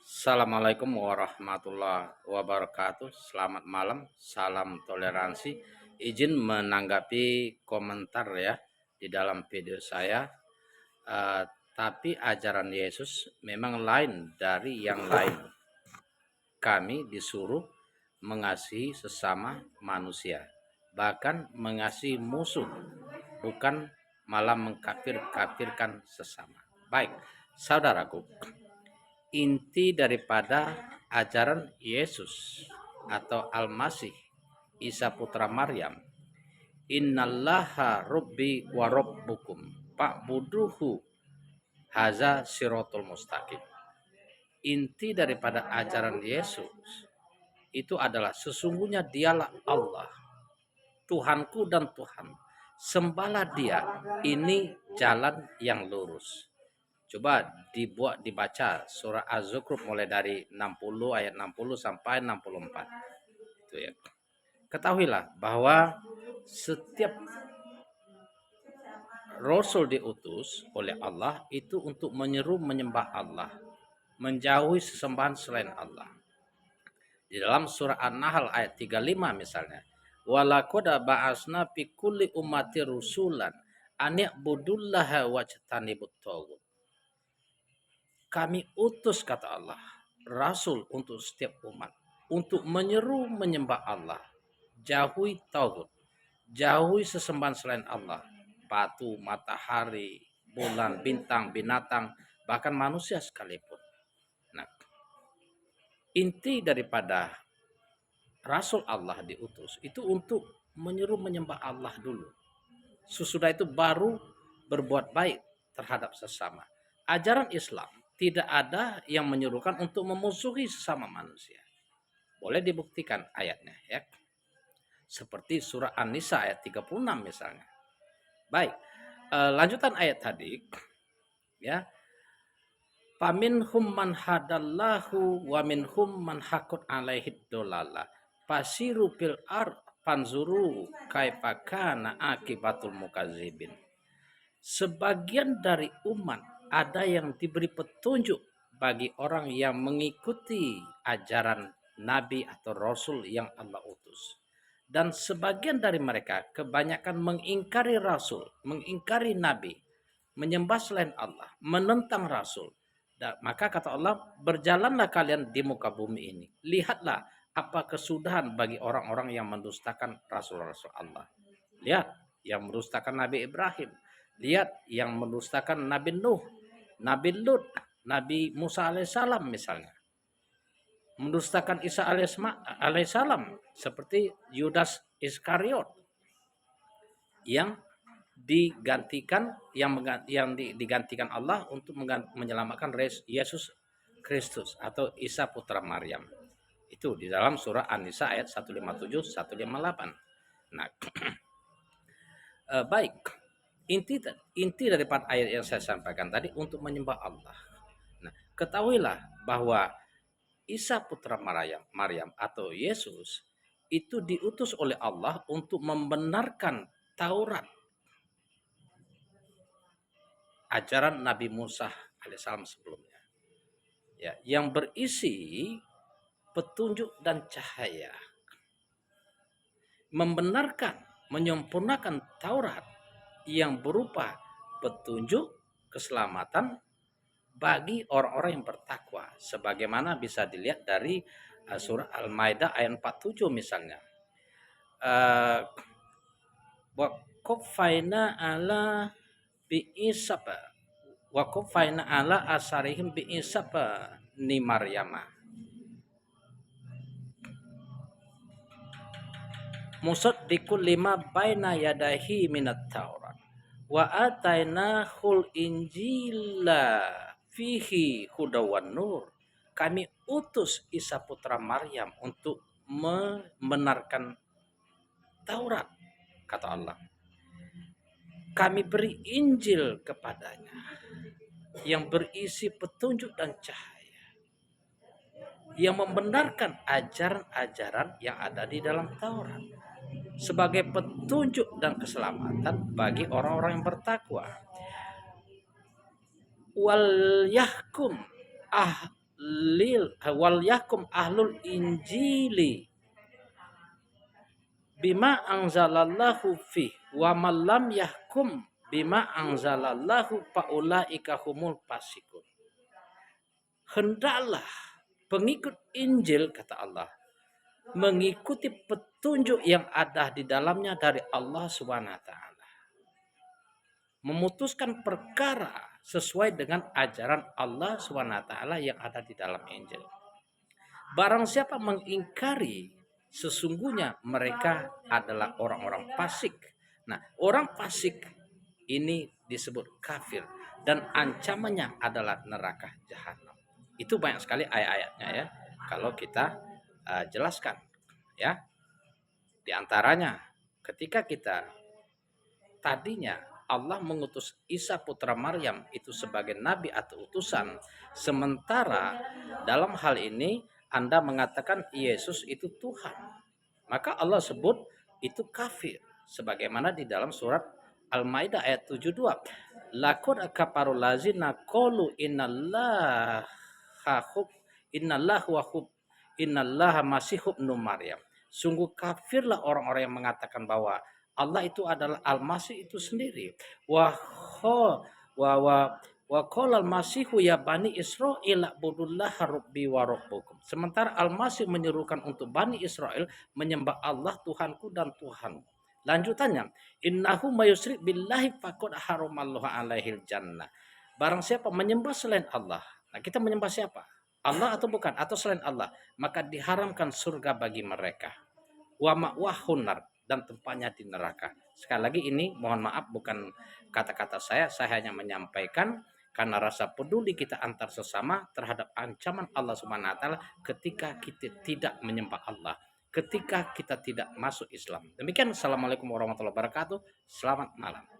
Assalamualaikum warahmatullahi wabarakatuh. Selamat malam, salam toleransi. Izin menanggapi komentar ya di dalam video saya. Eh, tapi ajaran Yesus memang lain dari yang lain. Kami disuruh mengasihi sesama manusia, bahkan mengasihi musuh, bukan malah mengkafir-kafirkan sesama. Baik, saudaraku, inti daripada ajaran Yesus atau Al-Masih Isa putra Maryam, innallaha rabbi wa rabbukum fa'buduhu haza siratul mustaqim. Inti daripada ajaran Yesus itu adalah sesungguhnya dialah Allah, Tuhanku dan Tuhan, sembahlah dia, ini jalan yang lurus. Coba dibaca surah Az-Zukhruf mulai dari 60 ayat 60 sampai 64. Itu ya. Ketahuilah bahwa setiap rasul diutus oleh Allah itu untuk menyeru menyembah Allah, menjauhi sesembahan selain Allah. Di dalam surah An-Nahl ayat 35 misalnya, walaqad ba'asna fi kulli ummati rusulan an ya'budullaha wajtanibut taghut. Kami utus, kata Allah, rasul untuk setiap umat, untuk menyeru menyembah Allah, jauhi tauhid, jauhi sesembahan selain Allah, batu, matahari, bulan, bintang, binatang, bahkan manusia sekalipun. Nah, inti daripada rasul Allah diutus itu untuk menyeru menyembah Allah dulu. Sesudah itu baru berbuat baik terhadap sesama. Ajaran Islam tidak ada yang menyuruhkan untuk memusuhi sesama manusia. Boleh dibuktikan ayatnya ya. Seperti surah An-Nisa ayat 36 misalnya. Baik, lanjutan ayat tadi ya. Faminhum man hadallahu wa minhum man haqqat alaihi dolala. Fasiru fil ard fanzuru kaifa kana akibatul mukadzibin. Sebagian dari umat ada yang diberi petunjuk bagi orang yang mengikuti ajaran Nabi atau Rasul yang Allah utus. Dan sebagian dari mereka kebanyakan mengingkari Rasul, mengingkari Nabi, menyembah selain Allah, menentang Rasul. Dan maka kata Allah, berjalanlah kalian di muka bumi ini. Lihatlah apa kesudahan bagi orang-orang yang mendustakan Rasul-Rasul Allah. Lihat yang mendustakan Nabi Ibrahim. Lihat yang mendustakan Nabi Nuh, Nabi Lut, Nabi Musa alaihissalam misalnya. Mendustakan Isa alaihissalam seperti Yudas Iskariot yang digantikan digantikan Allah untuk menyelamatkan Yesus Kristus atau Isa putra Maryam. Itu di dalam surah An-Nisa ayat 157 158. Nah, baik. Inti daripada ayat yang saya sampaikan tadi untuk menyembah Allah. Nah, ketahuilah bahwa Isa putra Maryam atau Yesus itu diutus oleh Allah untuk membenarkan Taurat, ajaran Nabi Musa alaihissalam sebelumnya, ya, yang berisi petunjuk dan cahaya, membenarkan, menyempurnakan Taurat yang berupa petunjuk keselamatan bagi orang-orang yang bertakwa, sebagaimana bisa dilihat dari surah Al-Maidah ayat 47 misalnya. Wa qafaina ala bi'isaba wa qafaina ala asarihim bi'isaba ni Maryama musaddiqul lima baina yadahi minat Taurat wa atainahul injila fihi hudawan nur. Kami utus Isa putra Maryam untuk membenarkan Taurat, kata Allah. Kami beri Injil kepadanya yang berisi petunjuk dan cahaya, yang membenarkan ajaran-ajaran yang ada di dalam Taurat sebagai petunjuk dan keselamatan bagi orang-orang yang bertakwa. Wal yahkum wal yakum ahlul injili bima anzalallahu fi wa man lam yahkum bima anzalallahu faulaika humul fasikun. Hendaklah pengikut Injil, kata Allah, mengikuti petunjuk yang ada di dalamnya dari Allah Subhanahu wa taala. Memutuskan perkara sesuai dengan ajaran Allah Subhanahu wa taala yang ada di dalam Injil. Barang siapa mengingkari, sesungguhnya mereka adalah orang-orang fasik. Nah, orang fasik ini disebut kafir dan ancamannya adalah neraka jahanam. Itu banyak sekali ayat-ayatnya ya. Kalau kita jelaskan ya. Di antaranya ketika kita tadinya Allah mengutus Isa putra Maryam itu sebagai nabi atau utusan, sementara dalam hal ini Anda mengatakan Yesus itu Tuhan, maka Allah sebut itu kafir sebagaimana di dalam surat Al-Maidah ayat 72. Laqad kafarul ladzina qalu innallaha masih ibnu Maryam. Sungguh kafirlah orang-orang yang mengatakan bahwa Allah itu adalah Al-Masih itu sendiri. Wa qala al-Masihu ya bani Israil budullaha rabbi wa rabbukum. Sementara Al-Masih menyerukan untuk Bani Israel menyembah Allah Tuhanku dan Tuhan. Lanjutannya, innahu mayusrik billahi faqad haramallahu alaihil jannah. Barang siapa menyembah selain Allah. Nah, kita menyembah siapa? Allah atau bukan? Atau selain Allah? Maka diharamkan surga bagi mereka. Wa ma'wahun nar, dan tempatnya di neraka. Sekali lagi ini mohon maaf bukan kata-kata saya hanya menyampaikan karena rasa peduli kita antar sesama terhadap ancaman Allah Subhanahu wa taala ketika kita tidak menyembah Allah, ketika kita tidak masuk Islam. Demikian, assalamualaikum warahmatullahi wabarakatuh. Selamat malam.